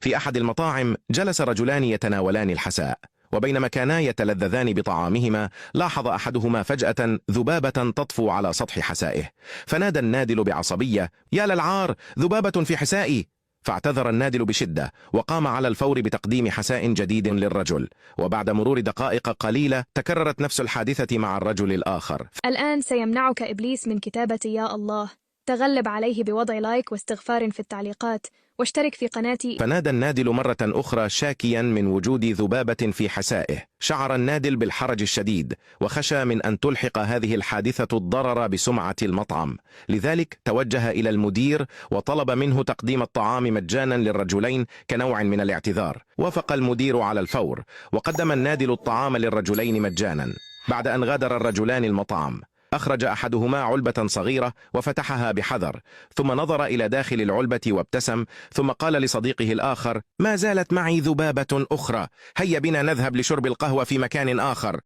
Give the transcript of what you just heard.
في أحد المطاعم جلس رجلان يتناولان الحساء، وبينما كانا يتلذذان بطعامهما لاحظ أحدهما فجأة ذبابة تطفو على سطح حسائه، فنادى النادل بعصبية: يا للعار، ذبابة في حسائي! فاعتذر النادل بشدة وقام على الفور بتقديم حساء جديد للرجل، وبعد مرور دقائق قليلة تكررت نفس الحادثة مع الرجل الآخر. الآن سيمنعك إبليس من كتابة يا الله. تغلب عليه بوضع لايك واستغفار في التعليقات، واشترك في قناتي. فنادى النادل مرة أخرى شاكيا من وجود ذبابة في حسائه. شعر النادل بالحرج الشديد وخشى من أن تلحق هذه الحادثة الضرر بسمعة المطعم، لذلك توجه إلى المدير وطلب منه تقديم الطعام مجانا للرجلين كنوع من الاعتذار. وافق المدير على الفور، وقدم النادل الطعام للرجلين مجانا. بعد أن غادر الرجلان المطعم، أخرج أحدهما علبة صغيرة وفتحها بحذر، ثم نظر إلى داخل العلبة وابتسم، ثم قال لصديقه الآخر: ما زالت معي ذبابة أخرى، هيا بنا نذهب لشرب القهوة في مكان آخر.